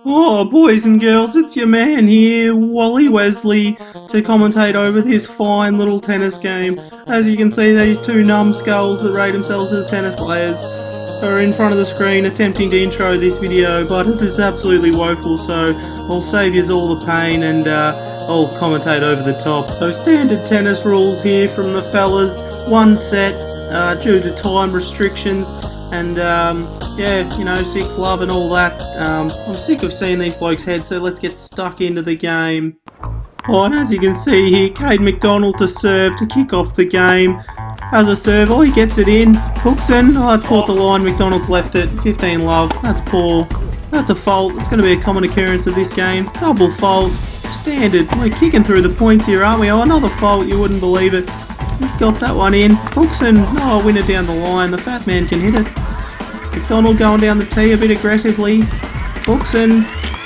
Oh, boys and girls, it's your man here, Wally Wesley, to commentate over this fine little tennis game. As you can see, these two numbskulls that rate themselves as tennis players are in front of the screen attempting to intro this video, but it is absolutely woeful, so I'll save you all the pain and I'll commentate over the top. So standard tennis rules here from the fellas, one set due to time restrictions. And yeah, you know, sick love and all that. I'm sick of seeing these blokes' heads, so let's get stuck into the game. Oh, and as you can see here, Caden MacDonald to serve to kick off the game. As a serve, oh, he gets it in. Cookson, oh, it's caught the line. MacDonald's left it. 15 love. That's poor. That's a fault. It's going to be a common occurrence of this game. Double fault. Standard. We're kicking through the points here, aren't we? Oh, another fault. You wouldn't believe it. He's got that one in. Cookson, oh, winner down the line. The fat man can hit it. MacDonald going down the tee a bit aggressively. Cookson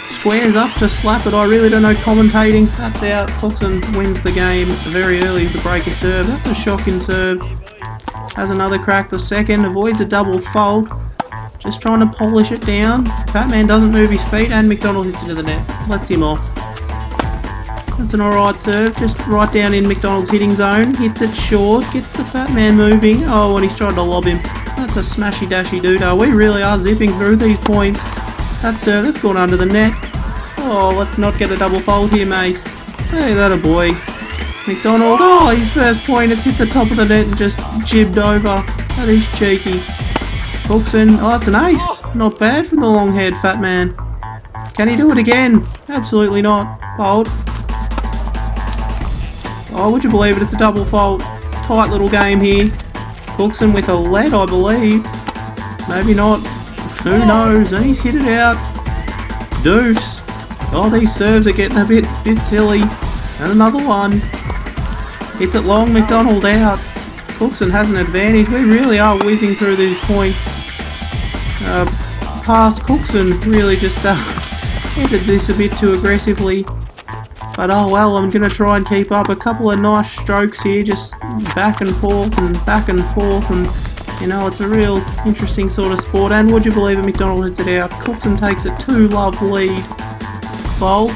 squares up to slap it. I really don't know commentating. That's out. Cookson wins the game very early to break a serve. That's a shocking serve. Has another crack. The second avoids a double fault. Just trying to polish it down. Fat man doesn't move his feet and MacDonald hits into the net. Lets him off. That's an alright serve, just right down in MacDonald's hitting zone. Hits it short, gets the fat man moving. Oh, and he's trying to lob him. That's a smashy dashy doodah. We really are zipping through these points. That serve, that's gone under the net. Oh, let's not get a double fold here, mate. Hey, that a boy. MacDonald, oh, his first point, it's hit the top of the net and just jibbed over. That is cheeky. Cookson, oh, it's an ace. Not bad from the long-haired fat man. Can he do it again? Absolutely not. Fold. Oh, would you believe it? It's a double fault. Tight little game here. Cookson with a lead, I believe. Maybe not. Who knows? And he's hit it out. Deuce. Oh, these serves are getting a bit silly. And another one. Hits it long. MacDonald out. Cookson has an advantage. We really are whizzing through these points. Past Cookson really just ended this a bit too aggressively. But oh well, I'm going to try and keep up. A couple of nice strokes here, just back and forth and back and forth. And, you know, it's a real interesting sort of sport. And would you believe it, MacDonald hits it out. Cookson takes a 2-love lead. Fault.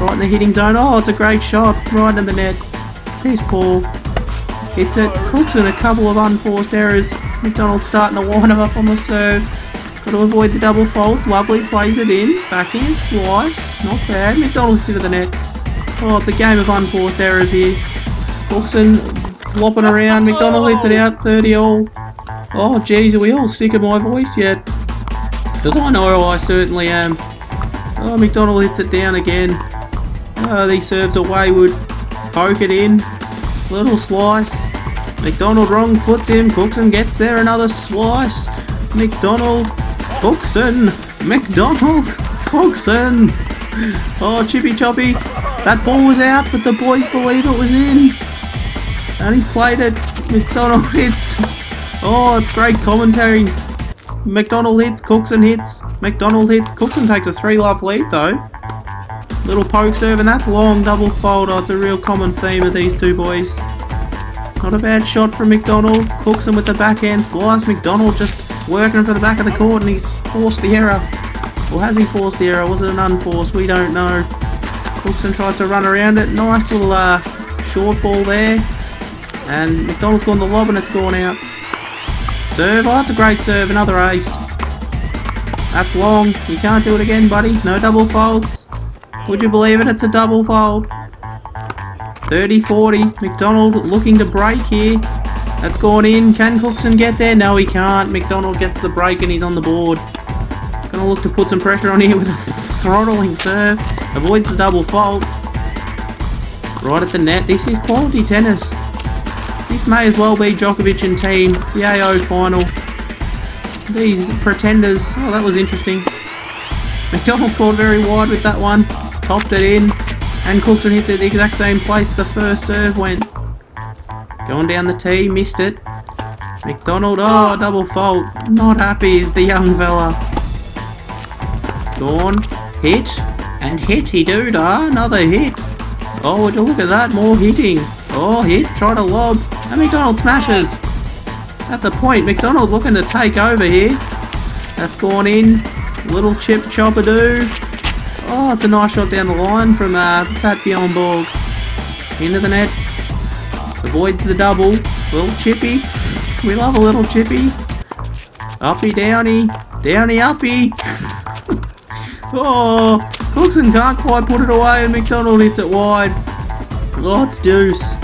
Right in the hitting zone. Oh, it's a great shot. Right in the net. Piss poor. Hits it. Cookson a couple of unforced errors. MacDonald starting to wind up on the serve. Got to avoid the double faults. Lovely. Plays it in. Backhand. Slice. Not bad. MacDonald's into the net. Oh, it's a game of unforced errors here. Cookson flopping around. MacDonald hits it out. 30 all. Oh, geez, are we all sick of my voice yet? Because I know I certainly am. Oh, MacDonald hits it down again. Oh, these serves are wayward. Poke it in. Little slice. MacDonald wrong foots him. Cookson gets there. Another slice. MacDonald. Cookson. MacDonald. Cookson. Oh, chippy choppy. That ball was out, but the boys believe it was in. And he played it. MacDonald hits. Oh, it's great commentary. MacDonald hits, Cookson hits, MacDonald hits. Cookson takes a 3-love lead though. Little poke serve, and that's long double fold. Oh, it's a real common theme of these two boys. Not a bad shot from MacDonald. Cookson with the backhand slice. MacDonald just working for the back of the court, and he's forced the error. Or has he forced the error? Was it an unforced? We don't know. Cookson tries to run around it. Nice little short ball there. And MacDonald's gone the lob and it's gone out. Serve. Oh, that's a great serve. Another ace. That's long. You can't do it again, buddy. No double faults. Would you believe it? It's a double fold. 30-40. MacDonald looking to break here. That's gone in. Can Cookson get there? No, he can't. MacDonald gets the break and he's on the board. Gonna look to put some pressure on here with a throttling serve. Avoids the double fault. Right at the net. This is quality tennis. This may as well be Djokovic and team. The AO final. These pretenders. Oh, that was interesting. MacDonald scored very wide with that one. Topped it in. And Cookson hits it the exact same place the first serve went. Going down the tee. Missed it. MacDonald. Oh, double fault. Not happy is the young fella. Gone. Hit. And hit he doodah. Another hit. Oh, would you look at that? More hitting. Oh, hit. Try to lob. And MacDonald smashes. That's a point. MacDonald looking to take over here. That's gone in. Little chip chopper do. Oh, it's a nice shot down the line from the fat Bjorn Borg. Into the net. Avoids the double. Little chippy. We love a little chippy. Uppy, downy. Downy, uppy. Oh, Cookson can't quite put it away and MacDonald hits it wide. Oh, it's deuce.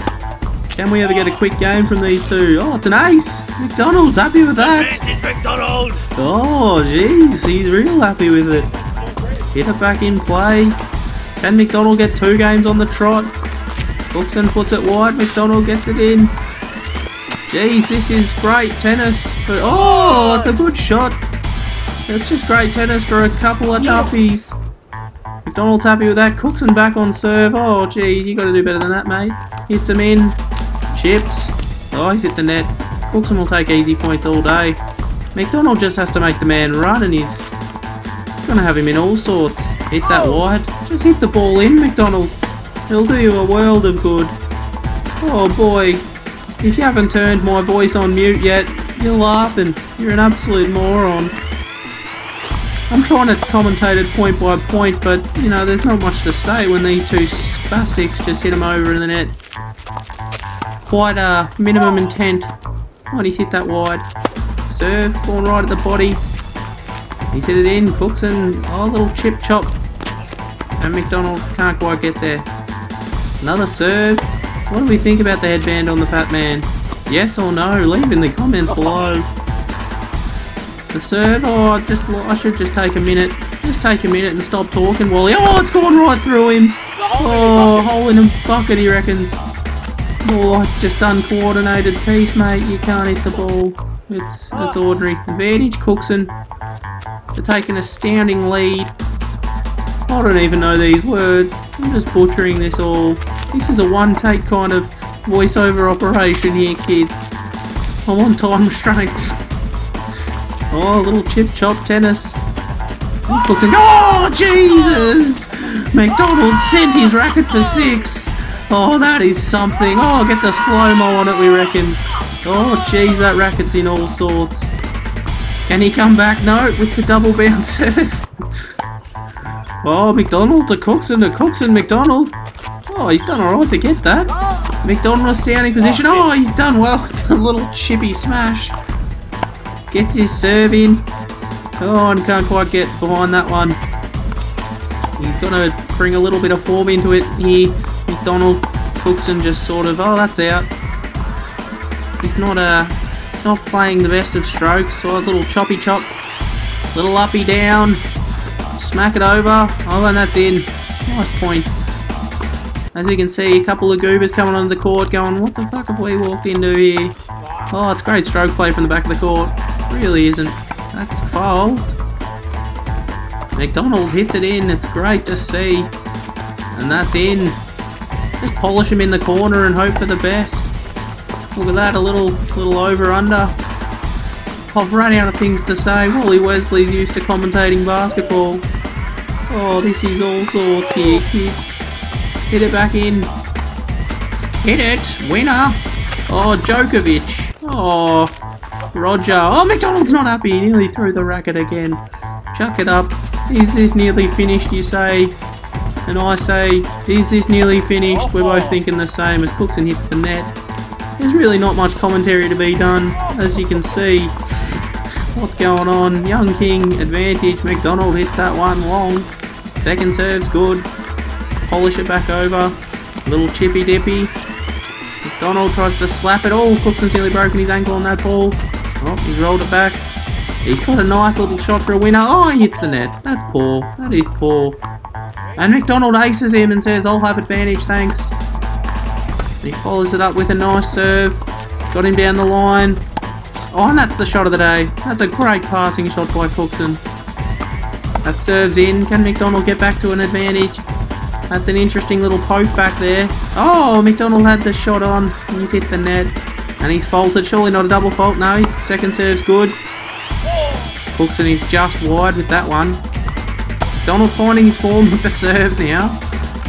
Can we ever get a quick game from these two? Oh, it's an ace. MacDonald's happy with that. MacDonald. Oh, jeez. He's real happy with it. Hit it back in play. Can MacDonald get 2 games on the trot? Cookson puts it wide. MacDonald gets it in. Jeez, this is great tennis for... Oh, it's a good shot. It's just great tennis for a couple of duffies. MacDonald's happy with that. Cookson back on serve. Oh, jeez, you got to do better than that, mate. Hits him in. Chips. Oh, he's hit the net. Cookson will take easy points all day. MacDonald just has to make the man run, and he's going to have him in all sorts. Hit that wide. Just hit the ball in, MacDonald. It'll do you a world of good. Oh, boy. If you haven't turned my voice on mute yet, you're laughing. You're an absolute moron. I'm trying to commentate it point by point, but, you know, there's not much to say when these two spastics just hit him over in the net. Quite a minimum intent. Oh, he's hit that wide. Serve, going right at the body. He's hit it in. Cookson, oh, little chip chop. And MacDonald can't quite get there. Another serve. What do we think about the headband on the fat man? Yes or no? Leave in the comments below. The serve, oh, I should just take a minute. Just take a minute and stop talking, Wally. Oh, it's gone right through him. Oh, hole in a bucket, he reckons. More like just uncoordinated piece, mate. You can't hit the ball. It's ordinary. Advantage, Cookson. They're taking an astounding lead. I don't even know these words. I'm just butchering this all. This is a one-take kind of voiceover operation here, kids. I'm on time restraints. Oh, a little chip-chop tennis. Oh, Jesus! MacDonald sent his racket for 6. Oh, that is something. Oh, get the slow-mo on it, we reckon. Oh, jeez, that racket's in all sorts. Can he come back? No, with the double bounce serve. Oh, MacDonald to Cookson, MacDonald. Oh, he's done alright to get that. MacDonald standing position. Oh, he's done well. A little chippy smash. Gets his serve in. Oh, and can't quite get behind that one. He's got to bring a little bit of form into it here. MacDonald, Cookson just sort of, oh, that's out. He's not playing the best of strokes. So it's a little choppy chop. Little uppy down. Smack it over. Oh, and that's in. Nice point. As you can see, a couple of goobers coming onto the court going, what the fuck have we walked into here? Oh, it's great stroke play from the back of the court. Really isn't. That's fouled. MacDonald hits it in. It's great to see. And that's in. Just polish him in the corner and hope for the best. Look at that, a little over-under. I've run out of things to say. Wally Wesley's used to commentating basketball. Oh, this is all sorts here, kids. Hit it back in. Hit it. Winner. Oh, Djokovic. Oh, Roger. Oh, MacDonald's not happy. He nearly threw the racket again. Chuck it up. Is this nearly finished, you say? And I say, is this nearly finished? We're both thinking the same as Cookson hits the net. There's really not much commentary to be done, as you can see. What's going on? YungKing, advantage. MacDonald hits that one long. Second serve's good. Polish it back over. Little chippy dippy. MacDonald tries to slap it. Oh, Cookson's nearly broken his ankle on that ball. Oh, he's rolled it back. He's got a nice little shot for a winner. Oh, he hits the net. That's poor. That is poor. And MacDonald aces him and says, I'll have advantage, thanks. He follows it up with a nice serve. Got him down the line. Oh, and that's the shot of the day. That's a great passing shot by Cookson. That serves in. Can MacDonald get back to an advantage? That's an interesting little poke back there. Oh, MacDonald had the shot on. And he's hit the net. And he's faulted. Surely not a double fault. No, second serve's good. Cookson is just wide with that one. MacDonald finding his form with the serve now.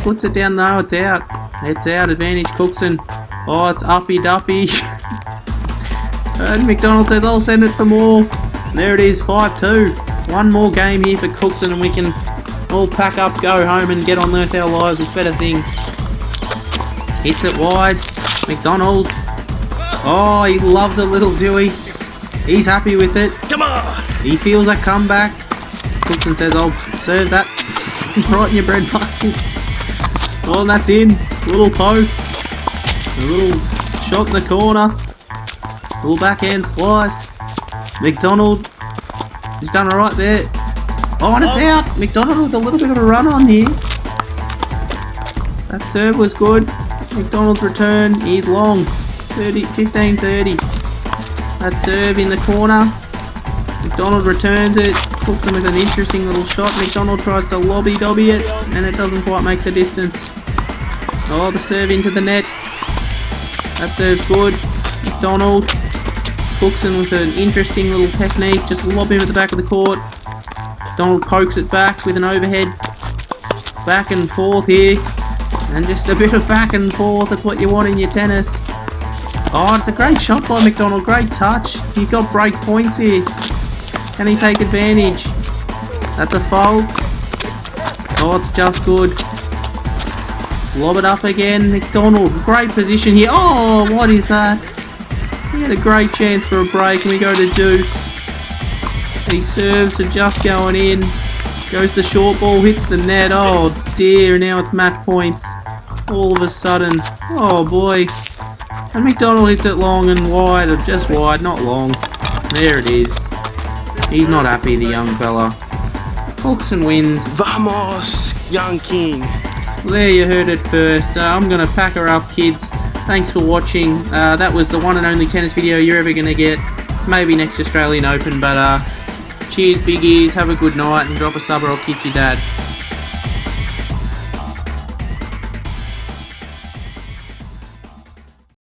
Puts it down. No, it's out. It's out. Advantage Cookson. Oh, it's uppy duppy. And MacDonald says, I'll send it for more. There it is, 5-2. One more game here for Cookson and we can All pack up, go home and get on with our lives with better things. Hits it wide. MacDonald. Oh, he loves a little Dewey. He's happy with it. Come on! He feels a comeback. Cookson says, I'll serve that right in your bread basket. Oh, and that's in. Little poke. A little shot in the corner. Little backhand slice. MacDonald. He's done alright there. Oh, and it's out. MacDonald with a little bit of a run on here. That serve was good. MacDonald's return is long. 15-30. That serve in the corner. MacDonald returns it. Cookson with an interesting little shot. MacDonald tries to lobby-dobby it, and it doesn't quite make the distance. Oh, the serve into the net. That serve's good. MacDonald. Cookson with an interesting little technique. Just lob him at the back of the court. MacDonald pokes it back with an overhead. Back and forth here. And just a bit of back and forth. That's what you want in your tennis. Oh, it's a great shot by MacDonald. Great touch. He got break points here. Can he take advantage? That's a foul. Oh, it's just good. Lob it up again. MacDonald, great position here. Oh, what is that? He had a great chance for a break and we go to deuce. These serves are just going in. Goes the short ball, hits the net. Oh dear, now it's match points. All of a sudden. Oh boy. And MacDonald hits it long and wide, or just wide, not long. There it is. He's not happy, the young fella. Cookson wins. Vamos, YungKing. Well, there you heard it first. I'm going to pack her up, kids. Thanks for watching. That was the one and only tennis video you're ever going to get. Maybe next Australian Open, but cheers, big ears. Have a good night and drop a sub or I'll kiss your dad.